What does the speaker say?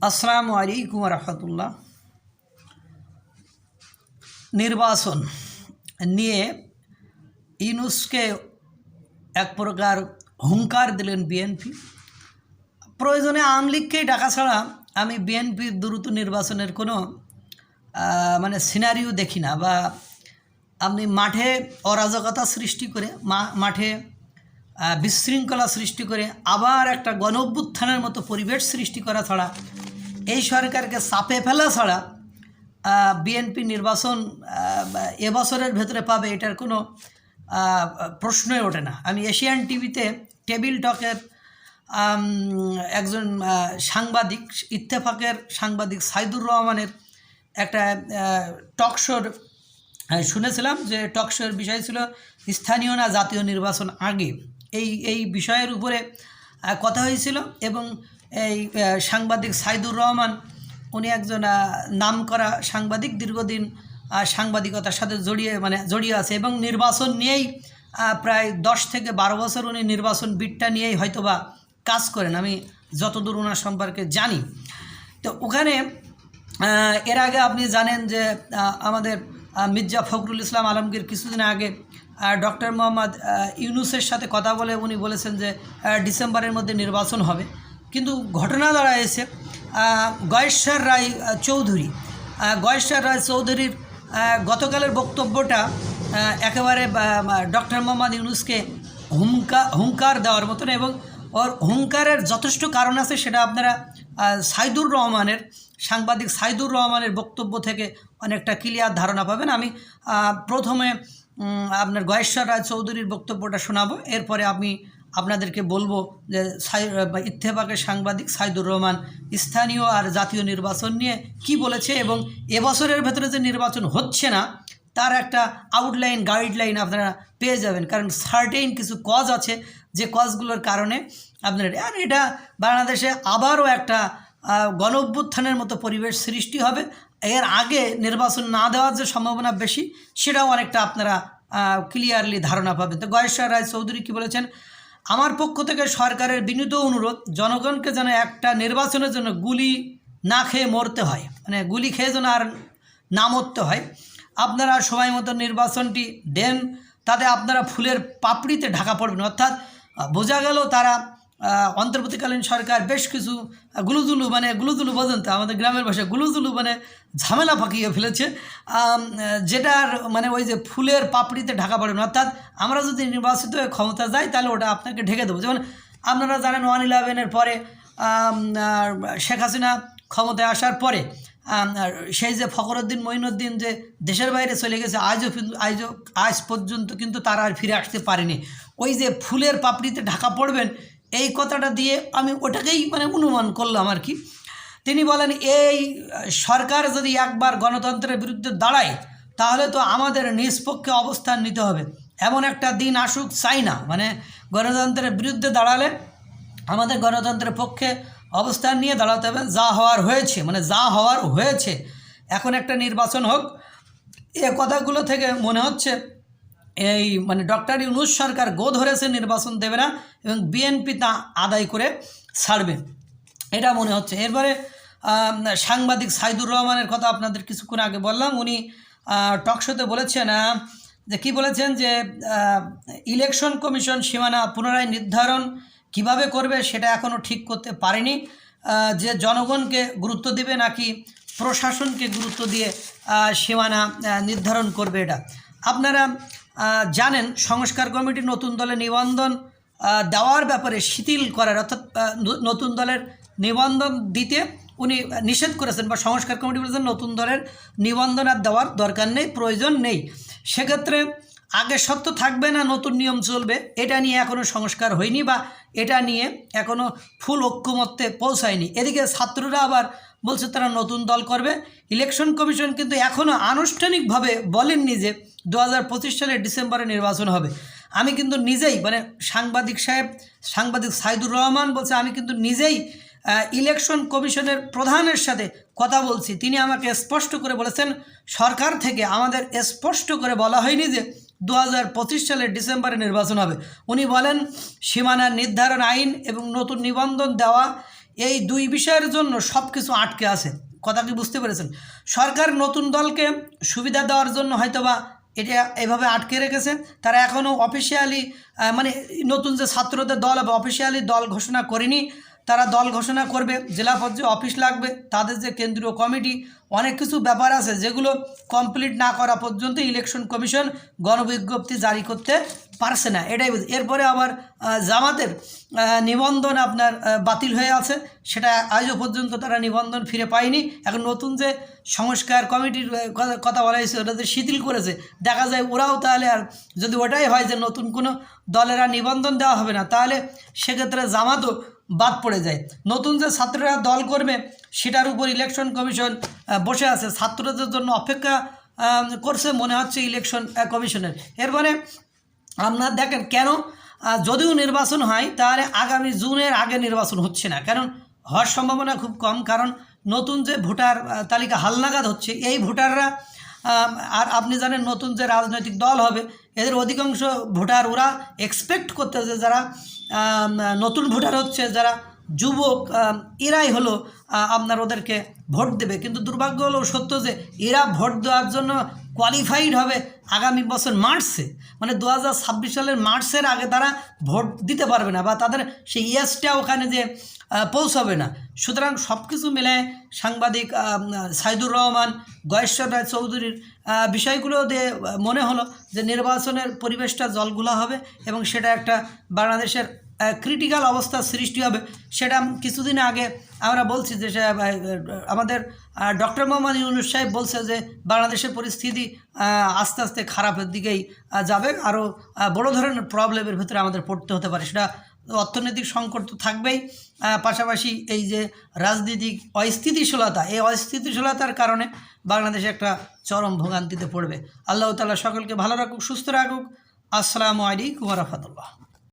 আসসালামু আলাইকুম রহমতুল্লাহ। নির্বাচন নিয়ে ইউনূসকে এক প্রকার হুঙ্কার দিলেন বিএনপি। প্রয়োজনে আওয়ামী লীগকেই ডাকা ছাড়া আমি বিএনপির দ্রুত নির্বাচনের কোনো সিনারিও দেখি না। বা আপনি মাঠে অরাজকতা সৃষ্টি করে মাঠে বিশৃঙ্খলা সৃষ্টি করে আবার একটা গণ অভ্যুত্থানের মতো পরিবেশ সৃষ্টি করা ছাড়া, এই সরকারকে চাপে ফেলা ছাড়া বিএনপি নির্বাচন এবছরের ভেতরে পাবে এটার কোনো প্রশ্নই ওঠে না। আমি এশিয়ান টিভিতে টেবিল টকের একজন সাংবাদিক, ইত্তেফাকের সাংবাদিক সাইদুর রহমানের একটা টক শোর শুনেছিলাম, যে টক শোর বিষয় ছিল স্থানীয় না জাতীয় নির্বাচন আগে। এই বিষয়ের উপরে কথা হয়েছিল এবং এই সাংবাদিক সাইদুর রহমান উনি একজন নামকরা সাংবাদিক, দীর্ঘদিন সাংবাদিকতার সাথে জড়িয়ে আছে এবং নির্বাচন নিয়েই প্রায় 10 থেকে 12 বছর উনি নির্বাচন বিটটা নিয়েই হয়তোবা কাজ করেন, আমি যতদূর ওনার সম্পর্কে জানি। তো ওখানে এর আগে আপনি জানেন যে আমাদের মির্জা ফখরুল ইসলাম আলমগীর কিছুদিন আগে ডক্টর মোহাম্মদ ইউনূসের সাথে কথা বলে উনি বলেছেন যে ডিসেম্বরের মধ্যে নির্বাচন হবে। কিন্তু ঘটনা দাঁড়ায়ছে গয়েশ্বর রায় চৌধুরীর গতকালের বক্তব্যটা একেবারে ডক্টর মোহাম্মদ ইউনূসকে হুঙ্কার দেওয়ার মতন, এবং ওর হুঙ্কারের যথেষ্ট কারণ আছে। সেটা আপনারা সাংবাদিক সাইদুর রহমানের বক্তব্য থেকে অনেকটা ক্লিয়ার ধারণা পাবেন। আমি প্রথমে আপনার গয়েশ্বর রায় চৌধুরীর বক্তব্যটা শোনাবো, এরপরে আমি আপনাদেরকে বলবো যে ইত্তেফাকের সাংবাদিক সাইদুর রহমান স্থানীয় আর জাতীয় নির্বাচন নিয়ে কি বলেছে এবং এবছরের ভেতরে যে নির্বাচন হচ্ছে না তার একটা আউটলাইন, গাইডলাইন আপনারা পেয়ে যাবেন। কারণ সার্টেইন কিছু কজ আছে, যে কজগুলোর কারণে আপনার এটা বাংলাদেশে আবারও একটা গণ অভ্যুত্থানের মতো পরিবেশ সৃষ্টি হবে। এর আগে নির্বাচন না দেওয়ার যে সম্ভাবনা বেশি, সেটাও অনেকটা আপনারা ক্লিয়ারলি ধারণা পাবেন। তো গয়েশ্বর রায় চৌধুরী কী বলেছেন: আমার পক্ষ থেকে সরকারের বিনীত অনুরোধ, জনগণকে যেন একটা নির্বাচনের জন্য গুলি না খেয়ে মরতে হয়, গুলি খেয়ে যেন আর না মরতে হয়। আপনারা সময় মতো নির্বাচনটি দেন, তাতে আপনারা ফুলের পাপড়িতে ঢাকা পড়বেন। অর্থাৎ বোঝা গেল তারা অন্তর্বর্তীকালীন সরকার বেশ কিছু গুলুজুলু বোঝেন তো, আমাদের গ্রামের ভাষায় গুলুজুলু ঝামেলা পাকিয়ে ফেলেছে, যেটার ওই যে ফুলের পাপড়িতে ঢাকা পড়বেন। অর্থাৎ আমরা যদি নির্বাচিত হয়ে ক্ষমতা যাই তাহলে ওটা আপনাকে ঢেকে দেবো। যেমন আপনারা জানেন 1/11-এর পরে শেখ হাসিনা ক্ষমতায় আসার পরে সেই যে ফখরুদ্দিন মঈনুদ্দিন যে দেশের বাইরে চলে গেছে, আজ পর্যন্ত কিন্তু তারা আর ফিরে আসতে পারেনি। ওই যে ফুলের পাপড়িতে ঢাকা পড়বেন, এই কথাটা দিয়ে আমি ওটাকেই অনুমান করলাম আর কি। তিনি বলেন, এই সরকার যদি একবার গণতন্ত্রের বিরুদ্ধে দাঁড়ায় তাহলে তো আমাদের নিষ্পক্ষে অবস্থান নিতে হবে। এমন একটা দিন আসুক চাই না, গণতন্ত্রের বিরুদ্ধে দাঁড়ালে আমাদের গণতন্ত্রের পক্ষে অবস্থান নিয়ে দাঁড়াতে হবে। যা হওয়ার হয়েছে, এখন একটা নির্বাচন হোক। এ কথাগুলো থেকে মনে হচ্ছে এই ডক্টর ইউনূস সরকার গো ধরেছে, নির্বাচন দেবে না এবং বিএনপি তা আদায় করে ছাড়বে, এটা মনে হচ্ছে। এরপরে সাংবাদিক সাইদুর রহমানের কথা আপনাদের কিছুক্ষণ আগে বললাম। উনি টকশোতে বলেছেন যে ইলেকশন কমিশন সীমানা পুনরায় নির্ধারণ কিভাবে করবে সেটা এখনও ঠিক করতে পারেনি, যে জনগণকে গুরুত্ব দেবে নাকি প্রশাসনকে গুরুত্ব দিয়ে সীমানা নির্ধারণ করবে। এটা আপনারা জানেন, সংস্কার কমিটি নতুন দলে নিবন্ধন দেওয়ার ব্যাপারে শিথিল করার, অর্থাৎ নতুন দলের নিবন্ধন দিতে উনি নিষেধ করেছেন, বা সংস্কার কমিটি বলেছেন নতুন দলের নিবন্ধন আর দেওয়ার দরকার নেই, প্রয়োজন নেই। সেক্ষেত্রে আগের সত্য থাকবে না নতুন নিয়ম চলবে, এটা নিয়ে এখনও সংস্কার হয়নি বা এটা নিয়ে এখনও ফুল ঐক্যমত্যে পৌঁছায়নি। এদিকে ছাত্ররা আবার বলছে তারা নতুন দল করবে। ইলেকশন কমিশন কিন্তু এখনও আনুষ্ঠানিকভাবে বলেননি যে 2025 সালের ডিসেম্বরে নির্বাচন হবে। আমি কিন্তু নিজেই সাংবাদিক সাইদুর রহমান বলছে, আমি কিন্তু নিজেই ইলেকশন কমিশনের প্রধানের সাথে কথা বলছি। তিনি আমাকে স্পষ্ট করে বলেছেন, সরকার থেকে আমাদের স্পষ্ট করে বলা হয়নি যে 2025 সালের ডিসেম্বরে নির্বাচন হবে। উনি বলেন, সীমানা নির্ধারণ আইন এবং নতুন নিবন্ধন দেওয়া এই দুই বিষয়ের জন্য সব কিছু আটকে আছে। কথা কি বুঝতে পেরেছেন? সরকার নতুন দলকে সুবিধা দেওয়ার জন্য হয়তোবা এটা এভাবে আটকে রেখেছে। তারা এখনও অফিসিয়ালি মানে নতুন যে ছাত্রদের দল হবে অফিসিয়ালি দল ঘোষণা করেনি। তারা দল ঘোষণা করবে, জেলা পর্যায়ে অফিস লাগবে, তাদের যে কেন্দ্রীয় কমিটি, অনেক কিছু ব্যাপার আছে যেগুলো কমপ্লিট না করা পর্যন্ত ইলেকশন কমিশন গণবিজ্ঞপ্তি জারি করতে পারছে না। এটাই এরপরে আবার জামাতের নিবন্ধন আপনার বাতিল হয়ে আছে, সেটা আজও পর্যন্ত তারা নিবন্ধন ফিরে পায়নি। এখন নতুন যে সংস্কার কমিটির কথা বলা হয়েছে ওটা যে শিথিল করেছে, দেখা যায় ওরাও তাহলে আর যদি ওটাই হয় যে নতুন কোনো দলের আর নিবন্ধন দেওয়া হবে না, তাহলে সেক্ষেত্রে জামাতও বাদ পড়ে যায়। নতুন যে ছাত্ররা দল করবে সেটার উপর ইলেকশন কমিশন বসে আছে, ছাত্রদের জন্য অপেক্ষা করছে মনে হচ্ছে ইলেকশন কমিশনের। এরপরে আপনারা দেখেন কেন যদিও নির্বাচন হয় তাহলে আগামী জুনের আগে নির্বাচন হচ্ছে না, কারণ হওয়ার সম্ভাবনা খুব কম। কারণ নতুন যে ভোটার তালিকা হালনাগাদ হচ্ছে, এই ভোটাররা আর আপনি জানেন নতুন যে রাজনৈতিক দল হবে এদের অধিকাংশ ভোটার ওরা এক্সপেক্ট করতেছে যারা নতুন ভোটার হচ্ছে, যারা যুবক, এরাই হলো আপনার ওদেরকে ভোট দেবে। কিন্তু দুর্ভাগ্য হলো সত্য যে এরা ভোট দেওয়ার জন্য কোয়ালিফাইড হবে আগামী বছর মার্চে, মানে 2026 সালের মার্চের আগে তারা ভোট দিতে পারবে না বা তাদের সেই ইয়েসটা ওখানে যে পৌঁছাবে না। সুতরাং সব কিছু মিলে সাংবাদিক সাইদুর রহমান, গয়েশ্বর রায় চৌধুরীর বিষয়গুলো দিয়ে মনে হলো যে নির্বাচনের পরিবেশটা জলঘোলা হবে এবং সেটা একটা বাংলাদেশের ক্রিটিক্যাল অবস্থার সৃষ্টি হবে। সেটা কিছুদিন আগে আমরা বলছি যে আমাদের ডক্টর মোহাম্মদ ইউনূস সাহেব বলছে যে বাংলাদেশের পরিস্থিতি আস্তে আস্তে খারাপের দিকেই যাবে, আরও বড় ধরনের প্রবলেমের ভিতরে আমাদের পড়তে হতে পারে। সেটা অর্থনৈতিক সংকট তো থাকবেই, পাশাপাশি এই যে রাজনৈতিক অস্থিতিশীলতা, এই অস্থিতিশীলতার কারণে বাংলাদেশে একটা চরম ভোগান্তিতে পড়বে। আল্লাহ তাআলা সকলকে ভালো রাখুক, সুস্থ রাখুক। আসসালামু আলাইকুম ওয়া রাহমাতুল্লাহ।